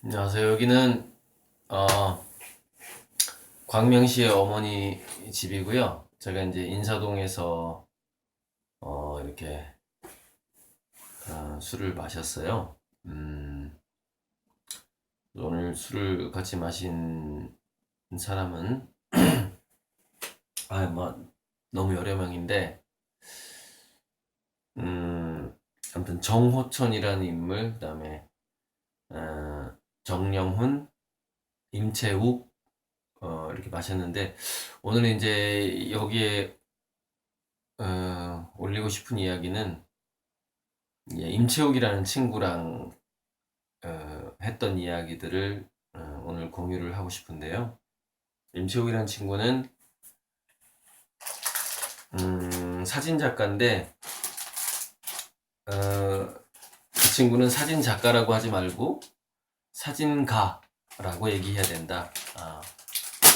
안녕하세요. 여기는 광명시의 어머니 집이고요. 제가 이제 인사동에서 이렇게 술을 마셨어요. 오늘 술을 같이 마신 사람은 뭐 너무 여러 명인데 아무튼 정호천이라는 인물, 그다음에 정영훈, 임채욱 이렇게 마셨는데 오늘 이제 여기에 올리고 싶은 이야기는 임채욱이라는 친구랑 했던 이야기들을 오늘 공유를 하고 싶은데요. 임채욱이라는 친구는 사진 작가인데 그 친구는 사진 작가라고 하지 말고 사진가라고 얘기해야 된다.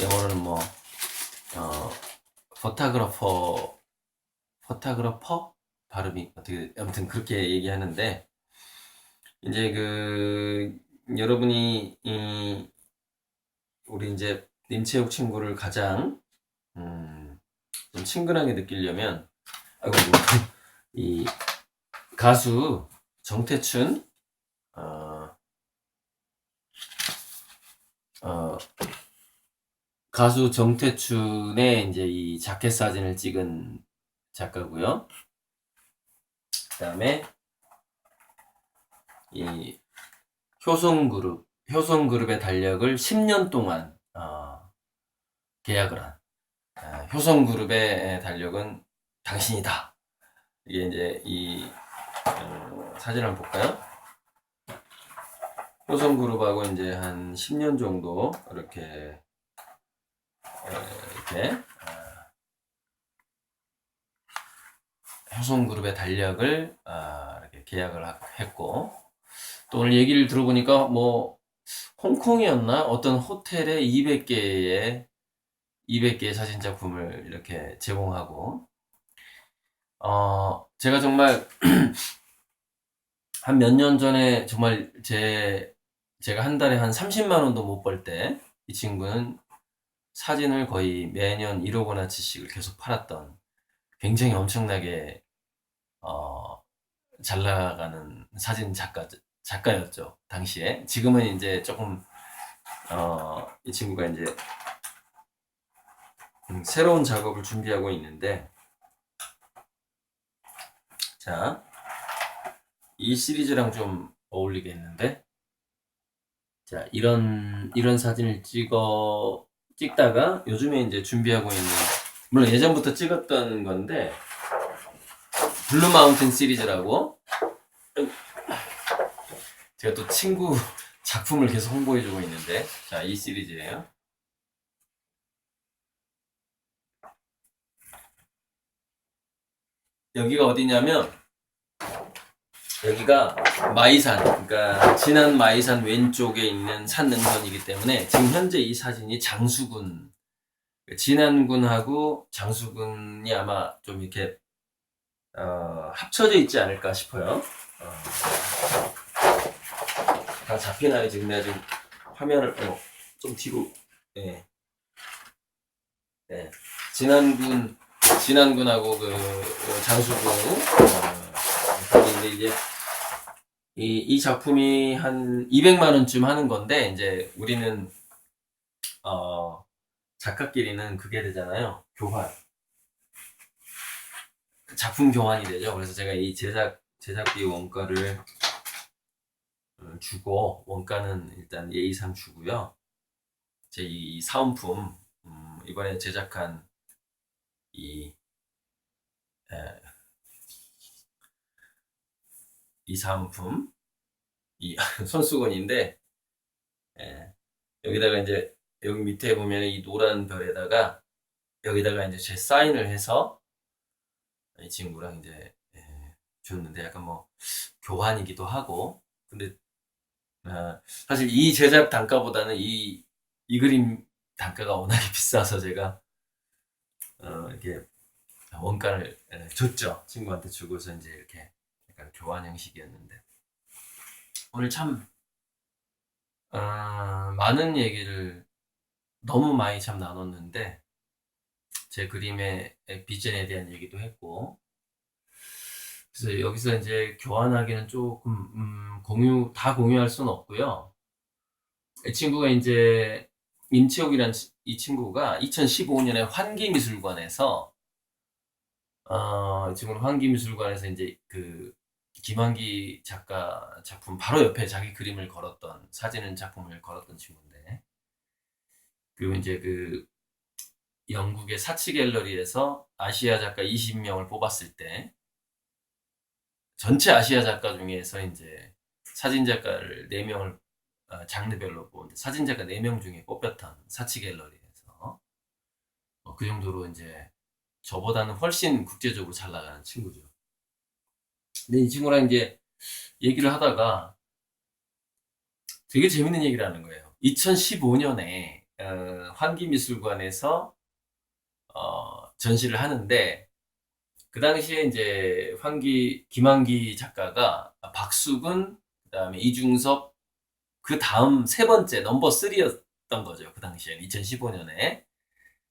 영어로는 뭐 포타그래퍼 발음이 어떻게 아무튼 그렇게 얘기하는데 이제 여러분이 우리 이제 임채욱 친구를 가장 좀 친근하게 느끼려면 이 가수 정태춘 어, 가수 정태춘의 이제 이 자켓 사진을 찍은 작가고요. 그다음에 이 효성그룹의 달력을 10년 동안 계약을 한 효성그룹의 달력은 당신이다. 이게 이제 이 사진을 한번 볼까요? 효성그룹하고 이제 한 10년 정도 이렇게 효성그룹의 달력을 이렇게 계약을 했고 또 오늘 얘기를 들어보니까 뭐 홍콩이었나 어떤 호텔에 200개의 사진 작품을 이렇게 제공하고 제가 정말 한 몇 년 전에 정말 제가 한 달에 한 30만 원도 못 벌 때 이 친구는 사진을 거의 매년 1억 원어치씩을 계속 팔았던 굉장히 엄청나게 잘 나가는 사진 작가였죠 당시에. 지금은 이제 조금 이 친구가 이제 새로운 작업을 준비하고 있는데 자, 이 시리즈랑 좀 어울리겠는데 자, 이런 사진을 찍다가 요즘에 이제 준비하고 있는 물론 예전부터 찍었던 건데 블루 마운틴 시리즈라고 제가 또 친구 작품을 계속 홍보해주고 있는데 자, 이 시리즈예요. 여기가 어디냐면 여기가 마이산, 그러니까 진안 마이산 왼쪽에 있는 산 능선이기 때문에 지금 현재 이 사진이 장수군, 진안군하고 장수군이 아마 좀 이렇게 합쳐져 있지 않을까 싶어요. 다 잡히나요? 지금 내가 지금 화면을 좀 뒤로, 예, 예. 진안군하고 장수군, 근데 이제 이 작품이 한 200만 원쯤 하는 건데 이제 우리는 작가끼리는 그게 되잖아요. 교환. 작품 교환이 되죠. 그래서 제가 이 제작비 원가를 주고 원가는 일단 예의상 주고요. 제 이 사은품 이번에 제작한 이, 이 사은품 이 손수건인데 여기다가 이제 여기 밑에 보면 이 노란 별에다가 여기다가 이제 제 사인을 해서 이 친구랑 이제 줬는데 약간 뭐 교환이기도 하고 근데 사실 이 제작 단가보다는 이 그림 단가가 워낙에 비싸서 제가 이렇게 원가를 줬죠. 친구한테 주고서 이제 이렇게 약간 교환 형식이었는데 오늘 참 많은 얘기를 너무 많이 참 나눴는데, 제 그림의 비전에 대한 얘기도 했고, 그래서 여기서 이제 교환하기는 조금, 다 공유할 수는 없고요. 이 친구가 이제, 임채욱이란 이 친구가 2015년에 환기미술관에서, 이 친구는 환기미술관에서 이제 그, 김환기 작가 작품 바로 옆에 자기 그림을 걸었던, 사진 작품을 걸었던 친구인데, 그리고 이제 그, 영국의 사치 갤러리에서 아시아 작가 20명을 뽑았을 때, 전체 아시아 작가 중에서 이제 사진 작가를 4명을 장르별로 뽑는데 사진 작가 4명 중에 뽑혔던 사치 갤러리에서 그 정도로 이제 저보다는 훨씬 국제적으로 잘 나가는 친구죠. 근데 이 친구랑 이제 얘기를 하다가 되게 재밌는 얘기를 하는 거예요. 2015년에 환기미술관에서 전시를 하는데 그 당시에 이제 김환기 작가가 박수근, 그다음에 이중섭, 그 다음 세 번째 넘버 3였던 거죠. 그 당시에 2015년에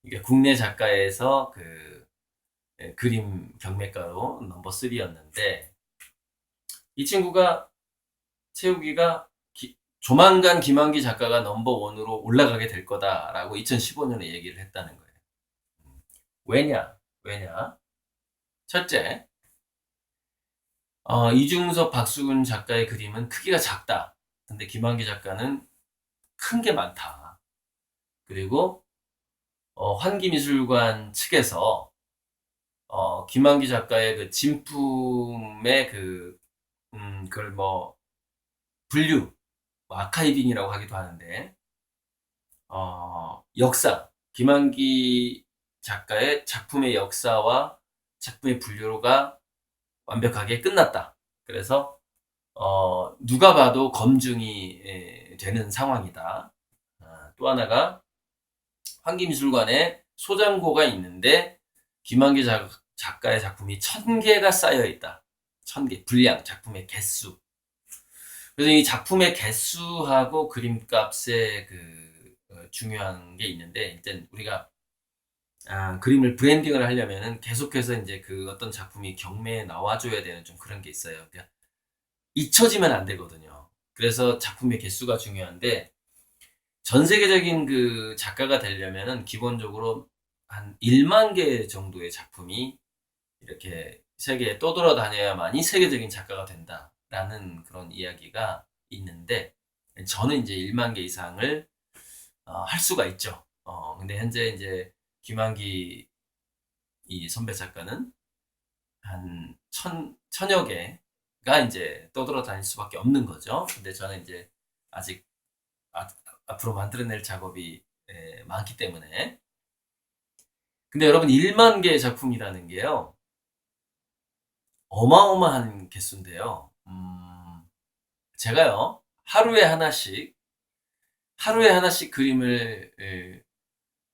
이게 국내 작가에서 그 그림 경매가로 넘버 3였는데 이 친구가 채우기가 조만간 김환기 작가가 넘버 1으로 올라가게 될 거다라고 2015년에 얘기를 했다는 거예요. 왜냐? 첫째, 이중섭, 박수근 작가의 그림은 크기가 작다. 근데 김환기 작가는 큰 게 많다. 그리고 환기미술관 측에서 김환기 작가의 그 진품의 그걸 뭐 분류, 뭐 아카이빙이라고 하기도 하는데 역사, 김환기 작가의 작품의 역사와 작품의 분류가 완벽하게 끝났다. 그래서 누가 봐도 검증이 되는 상황이다. 또 하나가 환기미술관에 소장고가 있는데 김환기 작가의 작품이 1000개가 쌓여 있다. 1000개 분량, 작품의 개수. 그래서 이 작품의 개수하고 그림값의 중요한 게 있는데 일단 우리가 그림을 브랜딩을 하려면은 계속해서 이제 그 어떤 작품이 경매에 나와줘야 되는 좀 그런 게 있어요. 그러니까 잊혀지면 안 되거든요. 그래서 작품의 개수가 중요한데 전 세계적인 그 작가가 되려면은 기본적으로 한 1만 개 정도의 작품이 이렇게 세계에 떠돌아다녀야만이 세계적인 작가가 된다라는 그런 이야기가 있는데 저는 이제 1만 개 이상을 할 수가 있죠. 근데 현재 이제 김환기 이 선배 작가는 한 천여 개가 이제 떠돌아다닐 수밖에 없는 거죠. 근데 저는 이제 아직 앞으로 만들어낼 작업이 많기 때문에. 근데 여러분 1만 개의 작품이라는 게요. 어마어마한 개수인데요. 제가요. 하루에 하나씩 그림을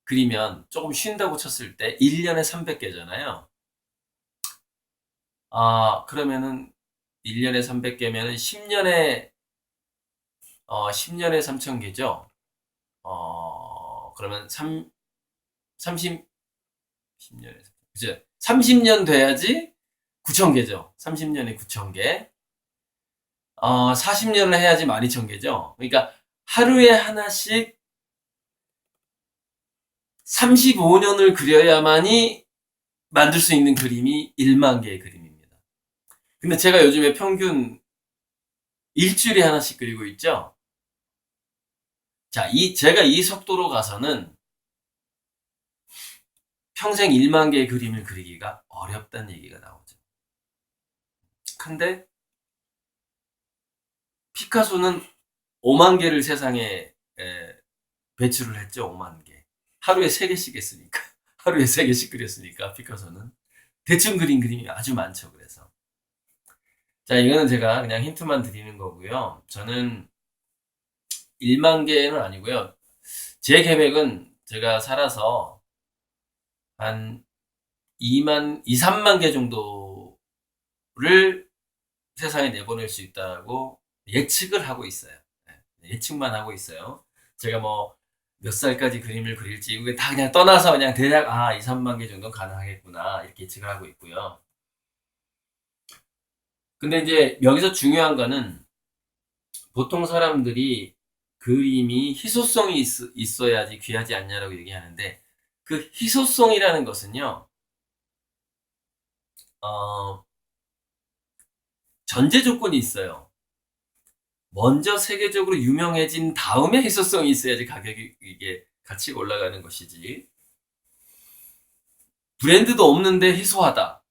그리면 조금 쉰다고 쳤을 때 1년에 300개잖아요. 그러면은 1년에 300개면은 10년에 3,000개죠. 그러면 30, 10년에, 그죠? 30년 돼야지 9,000개죠. 30년에 9,000개. 40년을 해야지 12,000개죠. 그러니까 하루에 하나씩 35년을 그려야만이 만들 수 있는 그림이 1만 개의 그림입니다. 근데 제가 요즘에 평균 일주일에 하나씩 그리고 있죠. 자, 제가 이 속도로 가서는 평생 1만 개의 그림을 그리기가 어렵다는 얘기가 나오죠. 근데 피카소는 5만 개를 세상에 배출을 했죠. 5만 개. 하루에 3개씩 했으니까. 하루에 3개씩 그렸으니까 피카소는. 대충 그린 그림이 아주 많죠. 그래서. 자, 이거는 제가 그냥 힌트만 드리는 거고요. 저는 1만 개는 아니고요. 제 계획은 제가 살아서 한 3만 개 정도를 세상에 내보낼 수 있다고 예측을 하고 있어요. 예측만 하고 있어요. 제가 뭐 몇 살까지 그림을 그릴지 이게 다 그냥 떠나서 그냥 대략 2, 3만 개 정도 가능하겠구나 이렇게 예측을 하고 있고요. 근데 이제 여기서 중요한 거는 보통 사람들이 그림이 희소성이 있어야지 귀하지 않냐라고 얘기하는데 그 희소성이라는 것은요, 어, 전제 조건이 있어요. 먼저 세계적으로 유명해진 다음에 희소성이 있어야지 가격이 이게 가치가 올라가는 것이지. 브랜드도 없는데 희소하다.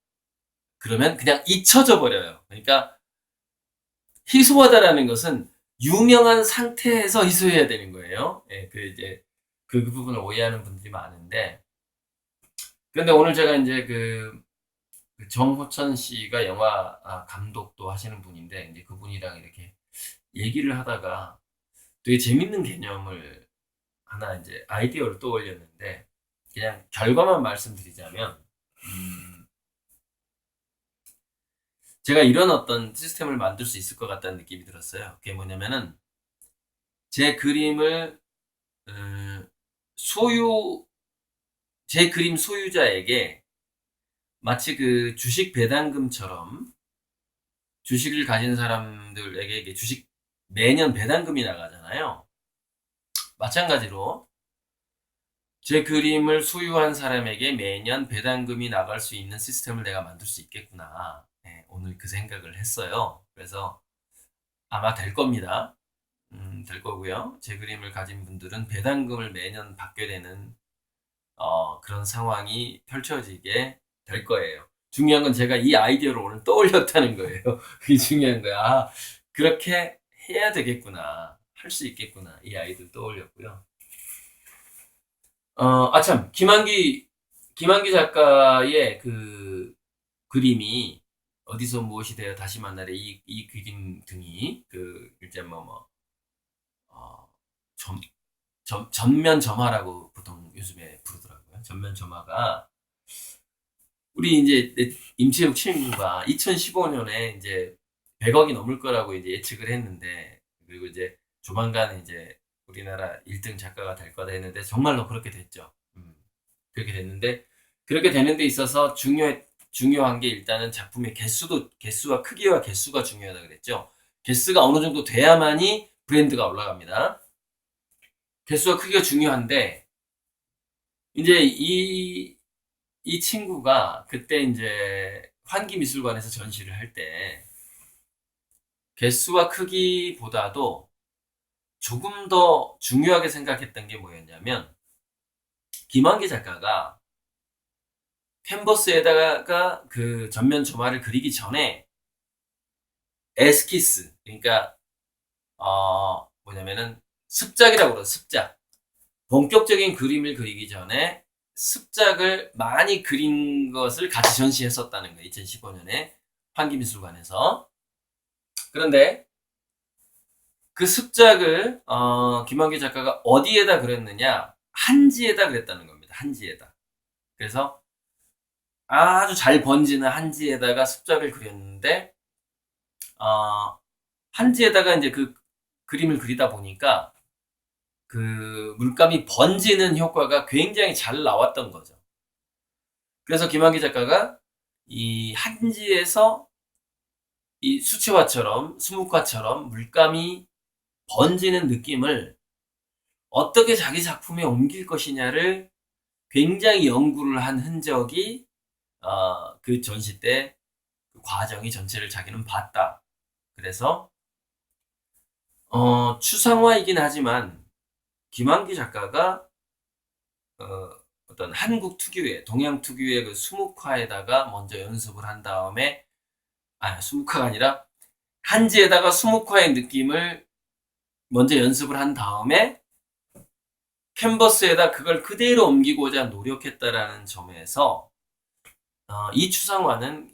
그러면 그냥 잊혀져 버려요. 그러니까 희소하다라는 것은 유명한 상태에서 희소해야 되는 거예요. 예, 그 부분을 오해하는 분들이 많은데. 근데 오늘 제가 이제 그 정호천 씨가 영화 감독도 하시는 분인데 이제 그분이랑 이렇게 얘기를 하다가 되게 재밌는 개념을 하나 이제 아이디어를 떠올렸는데 그냥 결과만 말씀드리자면 제가 이런 어떤 시스템을 만들 수 있을 것 같다는 느낌이 들었어요. 그게 뭐냐면은 제 그림을 소유 제 그림 소유자에게 마치 그 주식 배당금처럼 주식을 가진 사람들에게 이게 주식 매년 배당금이 나가잖아요. 마찬가지로 제 그림을 소유한 사람에게 매년 배당금이 나갈 수 있는 시스템을 내가 만들 수 있겠구나. 네, 오늘 그 생각을 했어요. 그래서 아마 될 겁니다. 될 거고요. 제 그림을 가진 분들은 배당금을 매년 받게 되는 그런 상황이 펼쳐지게 될 거예요. 중요한 건 제가 이 아이디어를 오늘 떠올렸다는 거예요. 그게 중요한 거야. 그렇게 해야 되겠구나. 할 수 있겠구나. 이 아이디어를 떠올렸고요. 참, 김한기 작가의 그 그림이 어디서 무엇이 되어 다시 만나래 이 그림 등이 이제 어, 점, 전면 점화라고 보통 요즘에 부르더라고요. 전면 점화가 우리 이제 임채욱 친구가 2015년에 이제 100억이 넘을 거라고 이제 예측을 했는데 그리고 이제 조만간 이제 우리나라 1등 작가가 될 거다 했는데 정말로 그렇게 됐죠. 그렇게 됐는데 그렇게 되는 데 있어서 중요한 게 일단은 작품의 개수와 크기와 개수가 중요하다 그랬죠. 개수가 어느 정도 돼야만이 브랜드가 올라갑니다. 개수와 크기가 중요한데 이제 이 친구가 그때 이제 환기미술관에서 전시를 할 때 개수와 크기보다도 조금 더 중요하게 생각했던 게 뭐였냐면 김한기 작가가 캔버스에다가 그 전면 조마를 그리기 전에 에스키스 그러니까 뭐냐면은 습작이라고 그러죠. 습작. 본격적인 그림을 그리기 전에 습작을 많이 그린 것을 같이 전시했었다는 거예요. 2015년에 환기미술관에서. 그런데 그 습작을 김한기 작가가 어디에다 그렸느냐? 한지에다 그랬다는 겁니다. 한지에다. 그래서 아주 잘 번지는 한지에다가 습작을 그렸는데 한지에다가 이제 그 그림을 그리다 보니까 그 물감이 번지는 효과가 굉장히 잘 나왔던 거죠. 그래서 김한기 작가가 이 한지에서 이 수채화처럼 수묵화처럼 물감이 번지는 느낌을 어떻게 자기 작품에 옮길 것이냐를 굉장히 연구를 한 흔적이 그 전시 때 그 과정이 전체를 자기는 봤다. 그래서 추상화이긴 하지만 김한기 작가가 어떤 한국 특유의 동양 특유의 그 수묵화에다가 먼저 연습을 한 다음에 수묵화가 아니라 한지에다가 수묵화의 느낌을 먼저 연습을 한 다음에 캔버스에다 그걸 그대로 옮기고자 노력했다라는 점에서 이 추상화는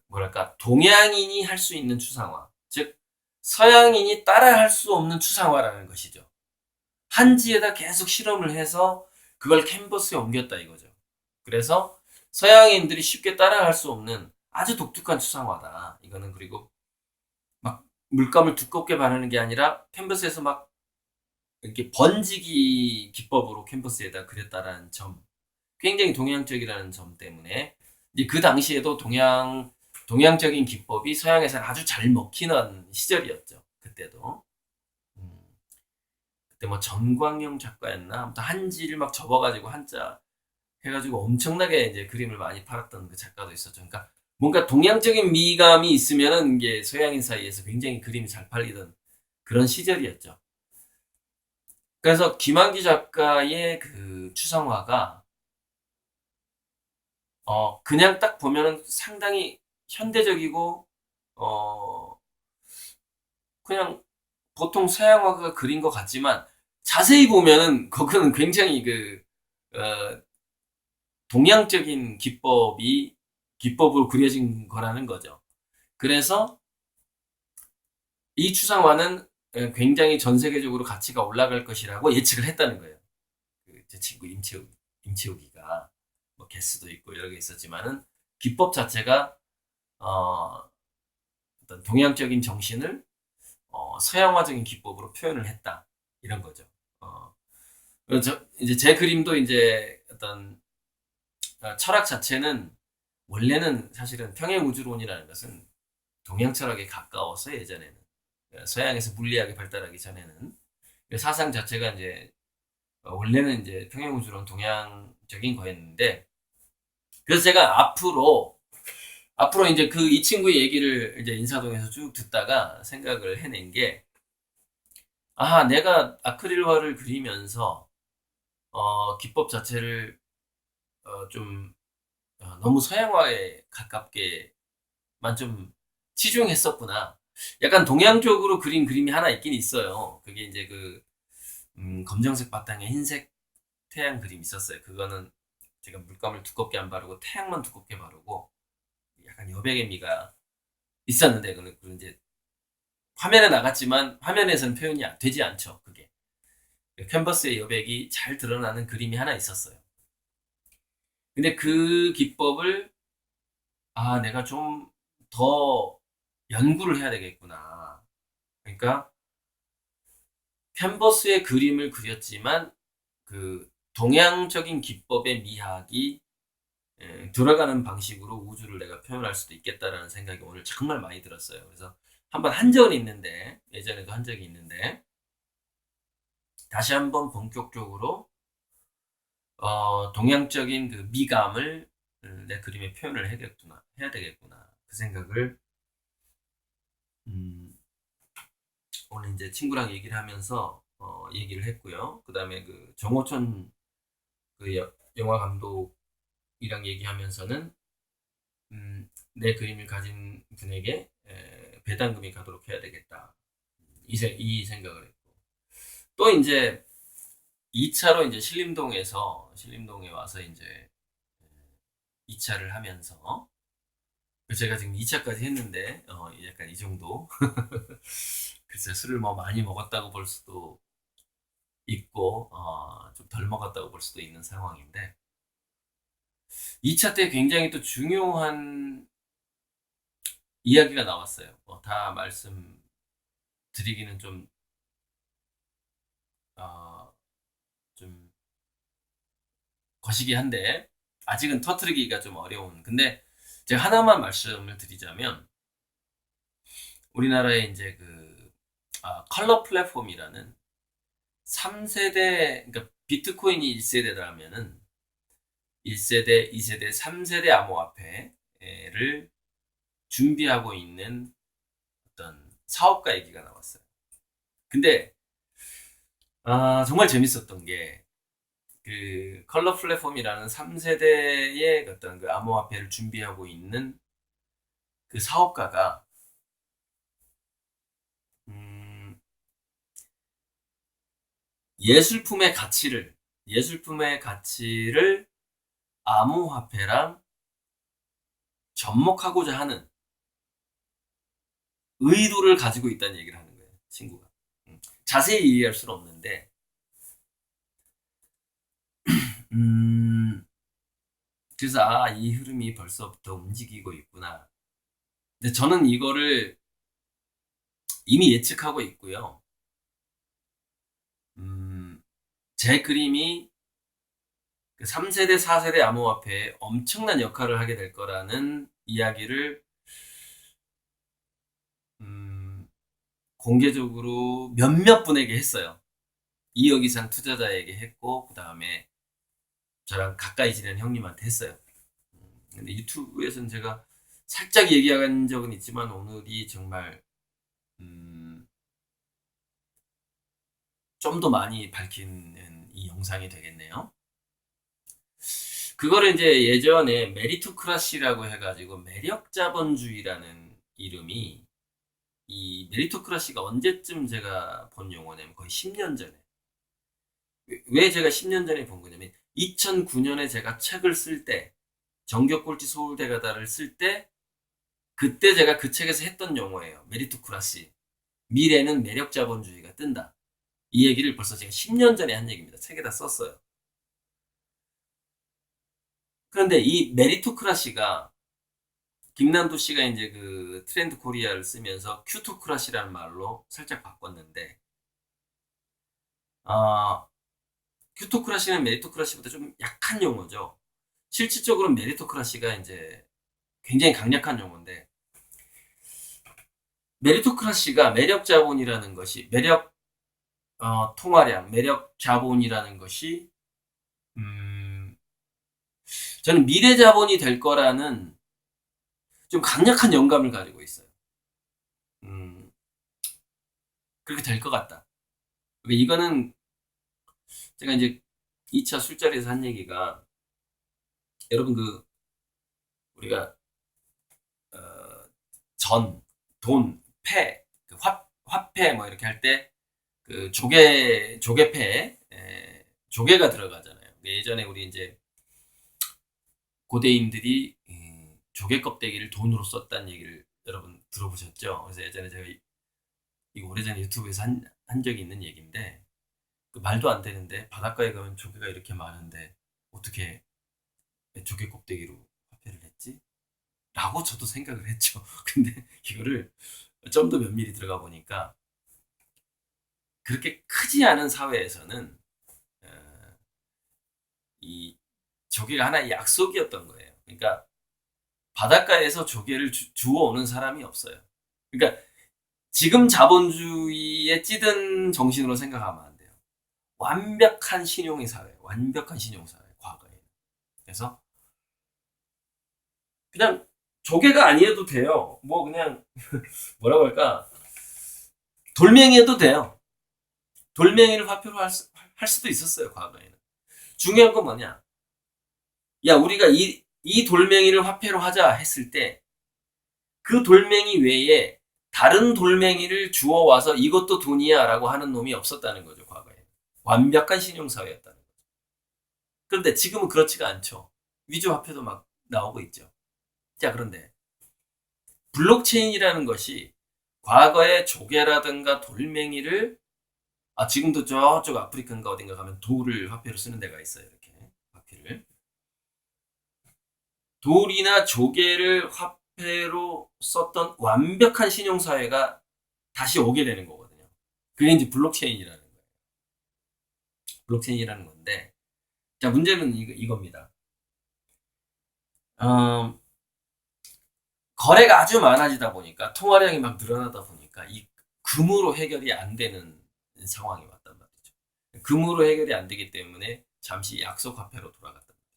뭐랄까 동양인이 할 수 있는 추상화, 즉 서양인이 따라 할 수 없는 추상화라는 것이죠. 한지에다 계속 실험을 해서 그걸 캔버스에 옮겼다 이거죠. 그래서 서양인들이 쉽게 따라할 수 없는 아주 독특한 추상화다. 이거는 그리고 막 물감을 두껍게 바르는 게 아니라 캔버스에서 막 이렇게 번지기 기법으로 캔버스에다 그렸다라는 점, 굉장히 동양적이라는 점 때문에 이제 그 당시에도 동양적인 기법이 서양에서는 아주 잘 먹히는 시절이었죠. 그때도. 음, 그때 뭐 전광영 작가였나? 아무튼 한지를 막 접어가지고 한자 해가지고 엄청나게 이제 그림을 많이 팔았던 그 작가도 있었죠. 그러니까 뭔가 동양적인 미감이 있으면은 이게 서양인 사이에서 굉장히 그림이 잘 팔리던 그런 시절이었죠. 그래서 김한기 작가의 그 추상화가 그냥 딱 보면은 상당히 현대적이고 어 그냥 보통 서양화가 그린 것 같지만 자세히 보면은 그거는 굉장히 어, 동양적인 기법으로 그려진 거라는 거죠. 그래서 이 추상화는 굉장히 전 세계적으로 가치가 올라갈 것이라고 예측을 했다는 거예요. 제 친구 임채욱이가 뭐 개수도 있고 여러 개 있었지만은 기법 자체가 어, 어떤 동양적인 정신을 서양화적인 기법으로 표현을 했다 이런 거죠. 그래서 이제 제 그림도 이제 어떤 철학 자체는 원래는 사실은 평행우주론이라는 것은 동양 철학에 가까워서 예전에는 서양에서 물리학이 발달하기 전에는 사상 자체가 이제 원래는 이제 평행우주론 동양적인 거였는데 그래서 제가 앞으로 이제 이 친구의 얘기를 이제 인사동에서 쭉 듣다가 생각을 해낸 게 내가 아크릴화를 그리면서 기법 자체를 좀 너무 서양화에 가깝게만 좀 치중했었구나. 약간 동양적으로 그린 그림이 하나 있긴 있어요. 그게 이제 검정색 바탕에 흰색 태양 그림 있었어요. 그거는 제가 물감을 두껍게 안 바르고 태양만 두껍게 바르고 약간 여백의 미가 있었는데 그건 이제 화면에 나갔지만 화면에서는 표현이 되지 않죠. 그게 캔버스의 여백이 잘 드러나는 그림이 하나 있었어요. 근데 그 기법을 내가 좀 더 연구를 해야 되겠구나. 그러니까 캔버스의 그림을 그렸지만 그 동양적인 기법의 미학이 들어가는 방식으로 우주를 내가 표현할 수도 있겠다라는 생각이 오늘 정말 많이 들었어요. 그래서 한번 한 적은 있는데 예전에도 한 적이 있는데 다시 한번 본격적으로 동양적인 그 미감을 내 그림에 표현을 해야 되겠구나. 그 생각을 음, 오늘 이제 친구랑 얘기를 하면서 얘기를 했고요. 그 다음에 그 정호천 영화 감독이랑 얘기하면서는 내 그림을 가진 분에게 배당금이 가도록 해야 되겠다. 이 생각을 했고 또 이제 2차로 이제 신림동에 와서 이제 2차를 하면서 제가 지금 2차까지 했는데 약간 이 정도 글쎄 술을 뭐 많이 먹었다고 볼 수도 있고 좀 덜 먹었다고 볼 수도 있는 상황인데 2차 때 굉장히 또 중요한 이야기가 나왔어요. 다 말씀드리기는 어, 좀 거시기한데 아직은 터트리기가 좀 어려운. 근데 제가 하나만 말씀을 드리자면 우리나라에 이제 컬러 플랫폼이라는 3세대, 그러니까 비트코인이 1세대라면은 1세대, 2세대, 3세대 암호화폐를 준비하고 있는 어떤 사업가 얘기가 나왔어요. 근데 정말 재밌었던 게 컬러 플랫폼이라는 3세대의 어떤 그 암호화폐를 준비하고 있는 그 사업가가 음, 예술품의 가치를 암호화폐랑 접목하고자 하는 의도를 가지고 있다는 얘기를 하는 거예요, 친구가. 자세히 이해할 수는 없는데, 그래서 이 흐름이 벌써부터 움직이고 있구나. 근데 저는 이거를 이미 예측하고 있고요. 제 그림이 3세대, 4세대 암호화폐에 엄청난 역할을 하게 될 거라는 이야기를 공개적으로 몇몇 분에게 했어요. 2억 이상 투자자에게 했고, 그 다음에 저랑 가까이 지낸 형님한테 했어요. 근데 유튜브에서는 제가 살짝 얘기한 적은 있지만 오늘이 정말 좀 더 많이 밝히는 이 영상이 되겠네요. 그거를 이제 예전에 메리토크라시라고 해가지고 매력자본주의라는 이름이, 이 메리토크라시가 언제쯤 제가 본 용어냐면 거의 10년 전에. 왜 제가 10년 전에 본 거냐면 2009년에 제가 책을 쓸 때, 정규꼴찌 서울대 가다를 쓸 때, 그때 제가 그 책에서 했던 용어예요. 메리토크라시. 미래는 매력자본주의가 뜬다. 이 얘기를 벌써 제가 10년 전에 한 얘기입니다. 책에다 썼어요. 그런데 이 메리토크라시가 김남도 씨가 이제 그 트렌드 코리아를 쓰면서 큐토크라시라는 말로 살짝 바꿨는데, 큐토크라시는 메리토크라시보다 좀 약한 용어죠. 실질적으로 메리토크라시가 이제 굉장히 강력한 용어인데, 메리토크라시가 매력 자본이라는 것이, 매력 통화량, 매력 자본이라는 것이 저는 미래 자본이 될 거라는 좀 강력한 영감을 가지고 있어요. 그렇게 될 것 같다. 그러니까 이거는 제가 이제 2차 술자리에서 한 얘기가, 여러분 우리가 어, 돈, 패, 화폐 뭐 이렇게 할 때 그 조개패, 조개가 들어가잖아요. 예전에 우리 이제 고대인들이 조개 껍데기를 돈으로 썼다는 얘기를 여러분 들어보셨죠? 그래서 예전에 제가 이거 오래전에 유튜브에서 한 적이 있는 얘기인데, 그 말도 안 되는데 바닷가에 가면 조개가 이렇게 많은데 어떻게 조개 껍데기로 화폐를 했지? 라고 저도 생각을 했죠. 근데 이거를 좀 더 면밀히 들어가 보니까 그렇게 크지 않은 사회에서는 이 조개가 하나의 약속이었던 거예요. 그러니까 바닷가에서 조개를 주워오는 사람이 없어요. 그러니까 지금 자본주의에 찌든 정신으로 생각하면 안 돼요. 완벽한 신용의 사회, 완벽한 신용사회, 과거에. 그래서 그냥 조개가 아니어도 돼요. 뭐 그냥 뭐라고 할까, 돌멩이여도 돼요. 돌멩이를 화폐로 할 수도 있었어요, 과거에는. 중요한 건 뭐냐, 야 우리가 이 돌멩이를 화폐로 하자 했을 때 그 돌멩이 외에 다른 돌멩이를 주워와서 이것도 돈이야 라고 하는 놈이 없었다는 거죠, 과거에. 완벽한 신용사회였다는 거죠. 그런데 지금은 그렇지가 않죠. 위조화폐도 막 나오고 있죠. 자, 그런데 블록체인이라는 것이 과거의 조개라든가 돌멩이를, 지금도 저쪽 아프리카인가 어딘가 가면 돌을 화폐로 쓰는 데가 있어요. 이렇게 화폐를, 돌이나 조개를 화폐로 썼던 완벽한 신용사회가 다시 오게 되는 거거든요. 그게 이제 블록체인이라는 거예요. 블록체인이라는 건데, 자, 문제는 이겁니다. 거래가 아주 많아지다 보니까, 통화량이 막 늘어나다 보니까 이 금으로 해결이 안 되는 상황이 왔단 말이죠. 금으로 해결이 안 되기 때문에 잠시 약속 화폐로 돌아갔단 말이죠.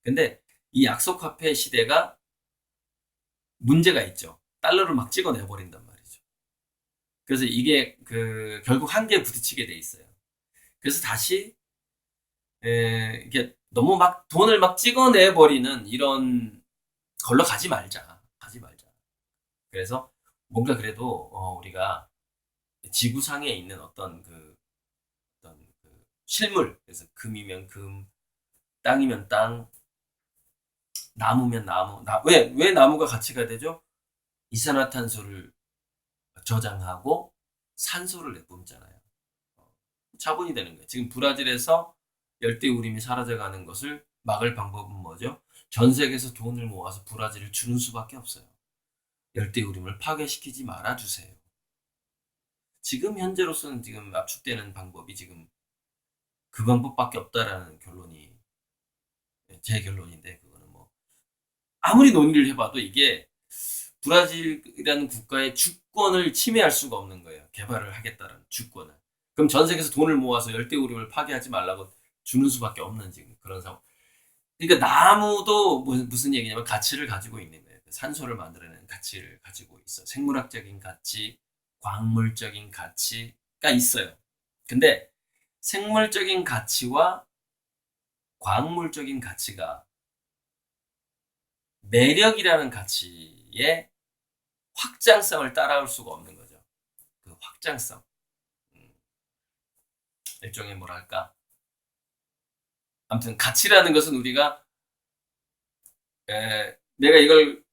근데 이 약속 화폐 시대가 문제가 있죠. 달러를 막 찍어내 버린단 말이죠. 그래서 이게 결국 한계에 부딪히게 돼 있어요. 그래서 다시 이게 너무 막 돈을 막 찍어내 버리는 이런 걸로 가지 말자. 그래서 뭔가 그래도 우리가 지구상에 있는 어떤 실물, 그래서 금이면 금, 땅이면 땅, 나무면 나무. 왜 나무가 가치가 되죠? 이산화탄소를 저장하고 산소를 내뿜잖아요. 자본이 되는 거예요. 지금 브라질에서 열대우림이 사라져가는 것을 막을 방법은 뭐죠? 전 세계에서 돈을 모아서 브라질을 주는 수밖에 없어요. 열대우림을 파괴시키지 말아주세요. 지금 현재로서는 지금 압축되는 방법이 지금 그 방법밖에 없다라는 결론이 제 결론인데, 그거는 뭐 아무리 논의를 해봐도 이게 브라질이라는 국가의 주권을 침해할 수가 없는 거예요. 개발을 하겠다는 주권을. 그럼 전 세계에서 돈을 모아서 열대우림을 파괴하지 말라고 주는 수밖에 없는 지금 그런 상황. 그러니까 나무도 무슨 얘기냐면 가치를 가지고 있는 거예요. 산소를 만들어내는 가치를 가지고 있어. 생물학적인 가치, 광물적인 가치가 있어요. 근데 생물적인 가치와 광물적인 가치가 매력이라는 가치의 확장성을 따라올 수가 없는 거죠. 그 확장성. 일종의 뭐랄까. 아무튼 가치라는 것은 우리가 내가 이걸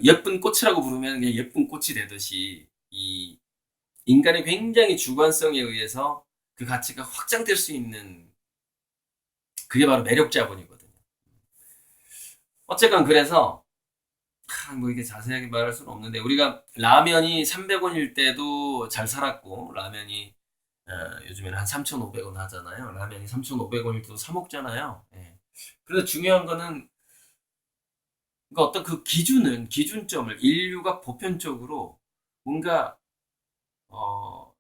예쁜 꽃이라고 부르면 그냥 예쁜 꽃이 되듯이 이 인간의 굉장히 주관성에 의해서 그 가치가 확장될 수 있는 그게 바로 매력 자본이거든요. 어쨌건 그래서 뭐 이게 자세하게 말할 수는 없는데 우리가 라면이 300원일 때도 잘 살았고 라면이 요즘에는 한 3,500원 하잖아요. 라면이 3,500원일 때도 사 먹잖아요. 예. 그래서 중요한 거는 그러니까 어떤 그 기준점을 인류가 보편적으로 뭔가 어,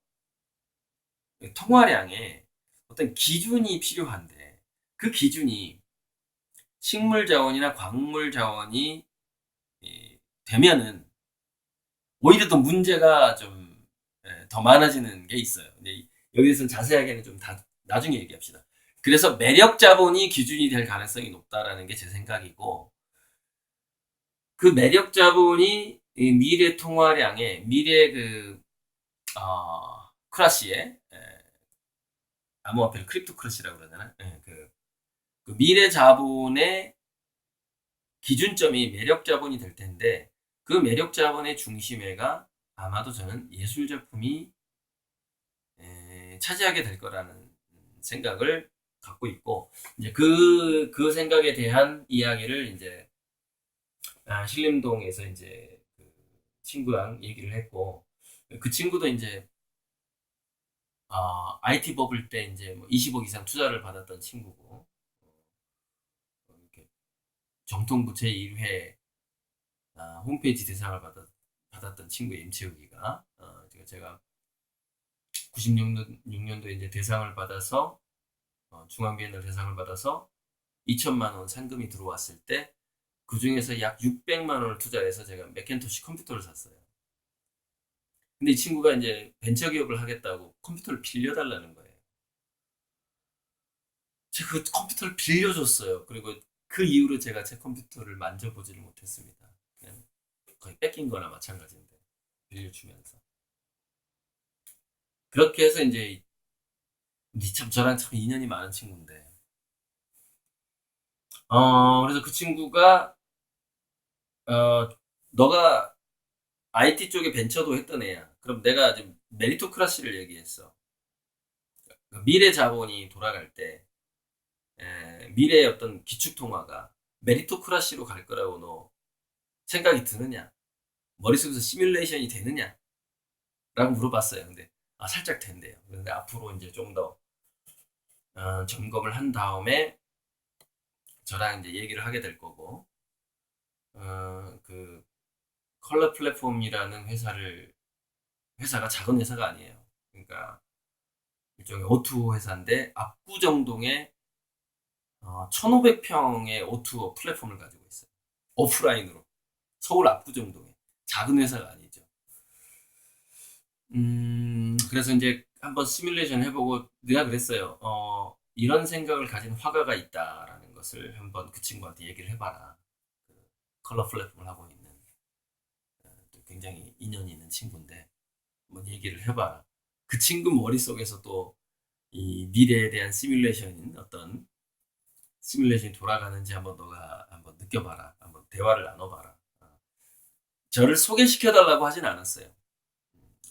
통화량에 어떤 기준이 필요한데 그 기준이 식물 자원이나 광물 자원이 되면은 오히려 더 문제가 좀 더 많아지는 게 있어요. 근데 여기서는 자세하게는 좀 나중에 얘기합시다. 그래서 매력 자본이 기준이 될 가능성이 높다라는 게 제 생각이고 그 매력 자본이 미래 통화량에 미래 크라시에 암호화폐를 크립토 크러시라고 그러잖아요. 그 미래 자본의 기준점이 매력 자본이 될 텐데 그 매력 자본의 중심에가 아마도 저는 예술 작품이 차지하게 될 거라는 생각을 갖고 있고 이제 그 생각에 대한 이야기를 이제 신림동에서 이제 그 친구랑 얘기를 했고 그 친구도 이제 IT 버블 때 이제 뭐 20억 이상 투자를 받았던 친구고 이렇게 정통부 제1회 홈페이지 대상을 받았던 친구의 임채욱이가 제가 96년도에 이제 대상을 받아서 중앙비엔날 대상을 받아서 2천만 원 상금이 들어왔을 때 그 중에서 약 600만 원을 투자해서 제가 맥킨토시 컴퓨터를 샀어요. 근데 이 친구가 이제 벤처 기업을 하겠다고 컴퓨터를 빌려달라는 거예요. 제가 그 컴퓨터를 빌려줬어요. 그리고 그 이후로 제가 제 컴퓨터를 만져보지를 못했습니다. 그냥 거의 뺏긴 거나 마찬가지인데 빌려주면서 그렇게 해서 이제 참 저랑 참 인연이 많은 친구인데 그래서 그 친구가 너가 IT 쪽에 벤처도 했던 애야. 그럼 내가 지금 메리토크라시를 얘기했어. 미래 자본이 돌아갈 때 미래의 어떤 기축통화가 메리토크라시로 갈 거라고 너 생각이 드느냐? 머릿속에서 시뮬레이션이 되느냐? 라고 물어봤어요. 근데 살짝 된대요. 근데 앞으로 이제 좀 더 점검을 한 다음에 저랑 이제 얘기를 하게 될 거고 그 컬러 플랫폼이라는 회사가 작은 회사가 아니에요. 그러니까 일종의 O2O 회사인데 압구정동에 1,500평의 O2O 플랫폼을 가지고 있어요. 오프라인으로 서울 압구정동에 작은 회사가 아니죠. 그래서 이제 한번 시뮬레이션 해보고 내가 그랬어요. 이런 생각을 가진 화가가 있다라는 것을 한번 그 친구한테 얘기를 해봐라. 그 컬러 플랫폼을 하고 있는 또 굉장히 인연이 있는 친구인데 한번 얘기를 해봐라. 그 친구 머릿속에서 또 이 미래에 대한 시뮬레이션인 어떤 시뮬레이션이 돌아가는지 한번 너가 한번 느껴봐라. 한번 대화를 나눠봐라. 저를 소개시켜달라고 하진 않았어요.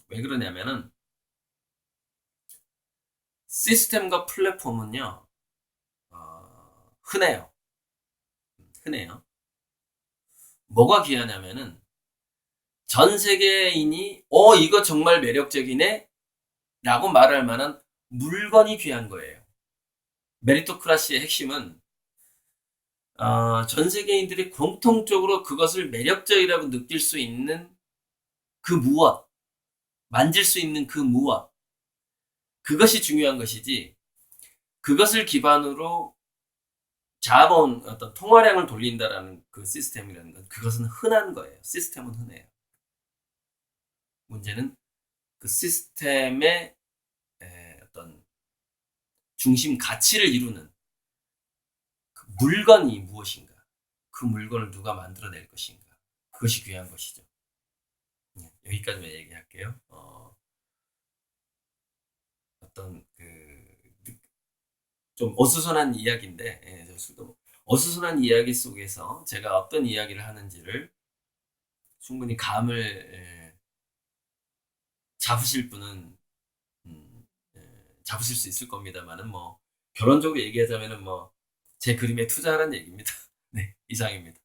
왜 그러냐면은 시스템과 플랫폼은요 흔해요. 흔해요. 뭐가 귀하냐면은 전 세계인이 이거 정말 매력적이네 라고 말할 만한 물건이 귀한 거예요. 메리토크라시의 핵심은 전 세계인들이 공통적으로 그것을 매력적이라고 느낄 수 있는 그 무엇, 만질 수 있는 그 무엇, 그것이 중요한 것이지, 그것을 기반으로 자본 어떤 통화량을 돌린다라는 그 시스템이라는 건 그것은 흔한 거예요. 시스템은 흔해요. 문제는 그 시스템의 어떤 중심 가치를 이루는 그 물건이 무엇인가? 그 물건을 누가 만들어낼 것인가? 그것이 귀한 것이죠. 여기까지만 얘기할게요. 어떤 좀 어수선한 이야기인데, 어수선한 이야기 속에서 제가 어떤 이야기를 하는지를 충분히 감을 잡으실 분은 잡으실 수 있을 겁니다만은 뭐 결론적으로 얘기하자면은 뭐 제 그림에 투자하라는 얘기입니다. 네, 이상입니다.